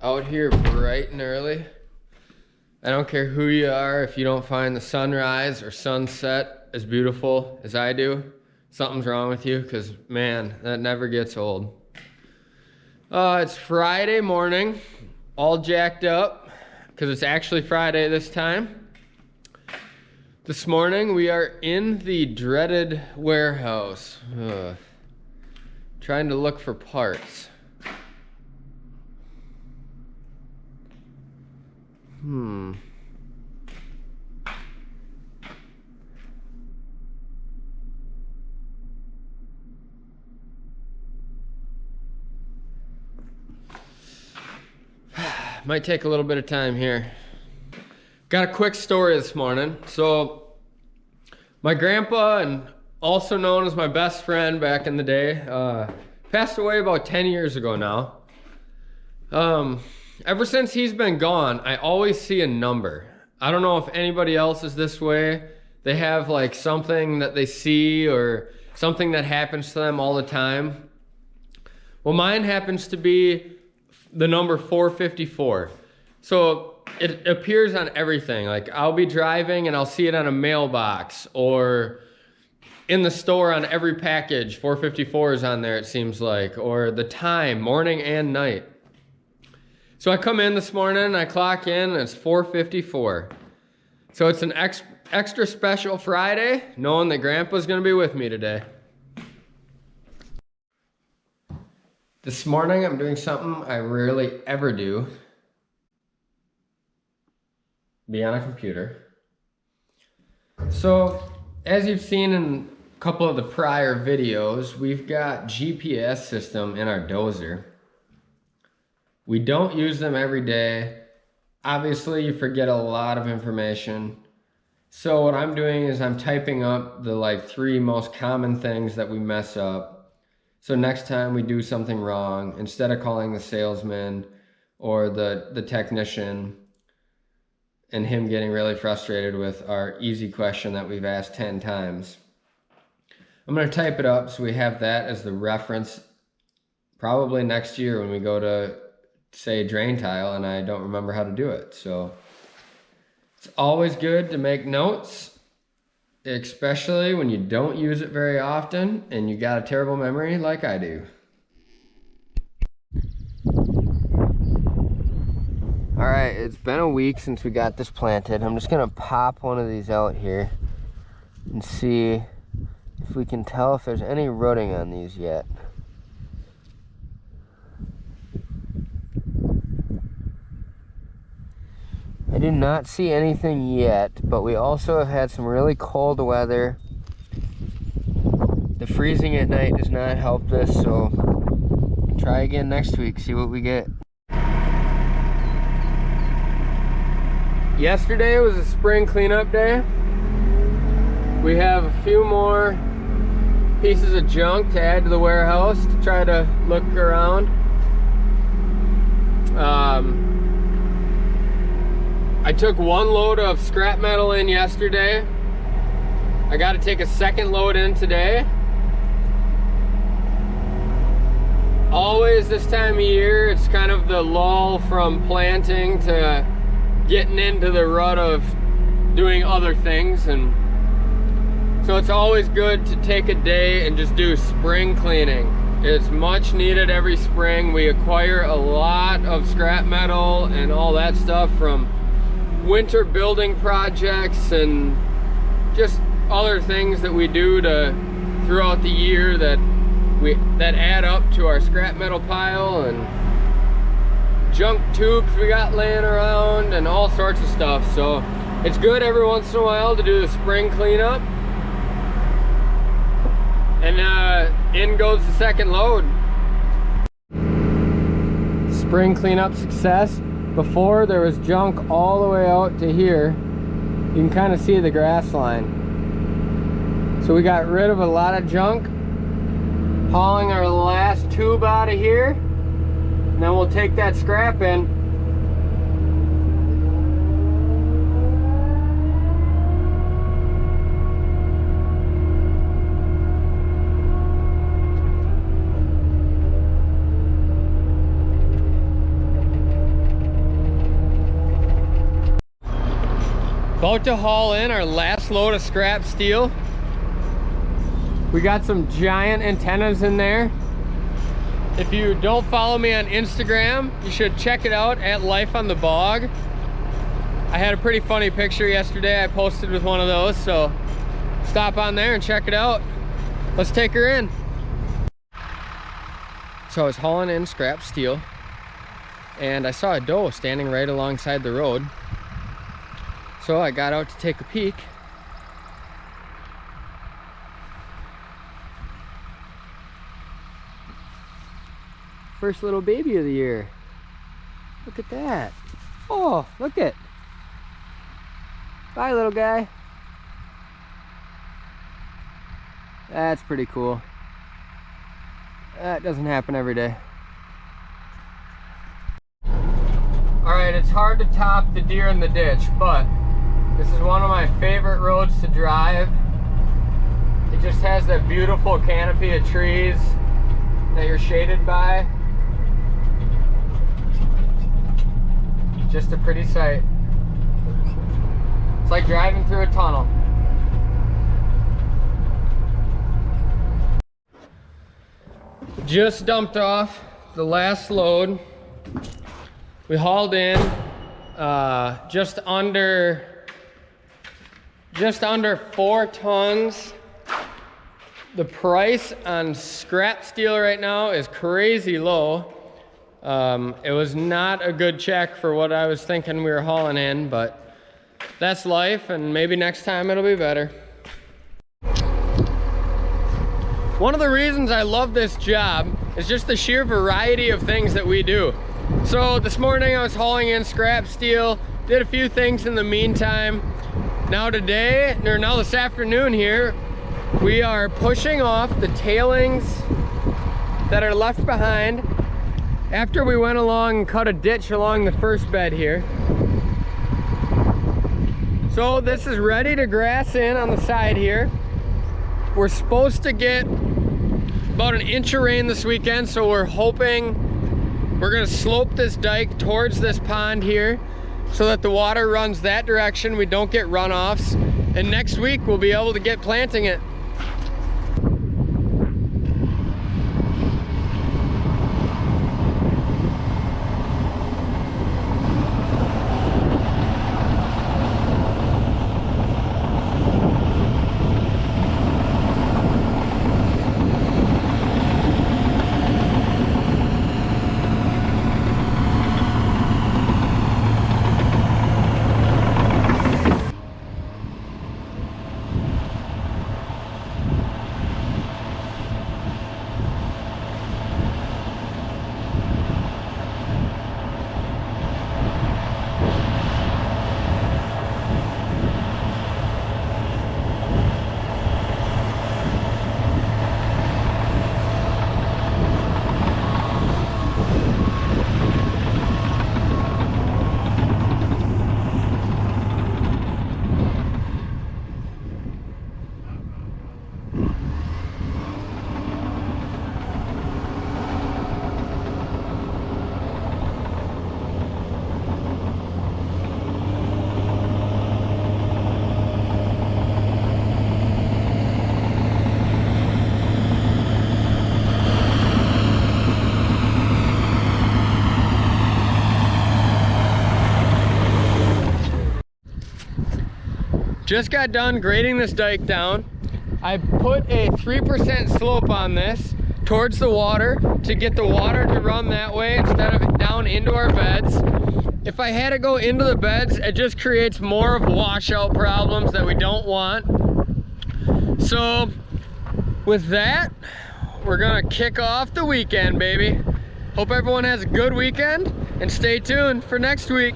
Out here bright and early. I don't care who you are, if you don't find the sunrise or sunset as beautiful as I do, something's wrong with you, because man, that never gets old. It's Friday morning, all jacked up, because it's actually Friday this time. This morning we are in the dreaded warehouse, trying to look for parts. Might take a little bit of time here. Got a quick story this morning. So my grandpa, and also known as my best friend back in the day, passed away about 10 years ago now. Ever since he's been gone, I always see a number. I don't know if anybody else is this way. They have like something that they see or something that happens to them all the time. Well, mine happens to be the number 454. So it appears on everything. Like I'll be driving and I'll see it on a mailbox or in the store on every package. 454 is on there, it seems like, or the time, morning and night. So I come in this morning, I clock in, and it's 4:54. So it's an extra special Friday, knowing that Grandpa's gonna be with me today. This morning I'm doing something I rarely ever do. Be on a computer. So, as you've seen in a couple of the prior videos, we've got GPS system in our dozer. We don't use them every day. Obviously, you forget a lot of information. So what I'm doing is I'm typing up the 3 most common things that we mess up. So next time we do something wrong, instead of calling the salesman or the technician and him getting really frustrated with our easy question that we've asked 10 times, I'm gonna type it up so we have that as the reference probably next year when we go to say drain tile and I don't remember how to do it. So it's always good to make notes, especially when you don't use it very often and you got a terrible memory like I do. All right, it's been a week since we got this planted. I'm just gonna pop one of these out here and see if we can tell if there's any rooting on these yet. I do not see anything yet, but we also have had some really cold weather. The freezing at night does not help this, so try again next week, see what we get. Yesterday was a spring cleanup day. We have a few more pieces of junk to add to the warehouse to try to look around. I took 1 load of scrap metal in yesterday. I got to take a 2nd load in today. Always this time of year, it's kind of the lull from planting to getting into the rut of doing other things, and so it's always good to take a day and just do spring cleaning. It's much needed every spring. We acquire a lot of scrap metal and all that stuff from winter building projects and just other things that we do throughout the year that add up to our scrap metal pile, and junk tubes we got laying around and all sorts of stuff. So it's good every once in a while to do the spring cleanup. And in goes the 2nd load. Spring cleanup success. Before, there was junk all the way out to here. You can kind of see the grass line. So we got rid of a lot of junk. Hauling our last tube out of here. And then we'll take that scrap in. About to haul in our last load of scrap steel. We got some giant antennas in there. If you don't follow me on Instagram, you should check it out at Life on the Bog. I had a pretty funny picture yesterday I posted with one of those, so stop on there and check it out. Let's take her in. So I was hauling in scrap steel and I saw a doe standing right alongside the road. So I got out to take a peek. First little baby of the year. Look at that. Oh, look it. Bye, little guy. That's pretty cool. That doesn't happen every day. All right, it's hard to top the deer in the ditch, but this is one of my favorite roads to drive. It just has that beautiful canopy of trees that you're shaded by. Just a pretty sight. It's like driving through a tunnel. Just dumped off the last load. We hauled in just under 4 tons. The price on scrap steel right now is crazy low. It was not a good check for what I was thinking we were hauling in, but that's life, and maybe next time it'll be better. One of the reasons I love this job is just the sheer variety of things that we do. So this morning I was hauling in scrap steel, did a few things in the meantime. Now this afternoon here, we are pushing off the tailings that are left behind after we went along and cut a ditch along the first bed here. So this is ready to grass in on the side here. We're supposed to get about an inch of rain this weekend, so we're hoping we're gonna slope this dike towards this pond here so that the water runs that direction, we don't get runoffs, and next week we'll be able to get planting it. Just got done grading this dike down. I put a 3% slope on this towards the water to get the water to run that way instead of down into our beds. If I had to go into the beds, it just creates more of washout problems that we don't want. So with that, we're gonna kick off the weekend, baby. Hope everyone has a good weekend and stay tuned for next week.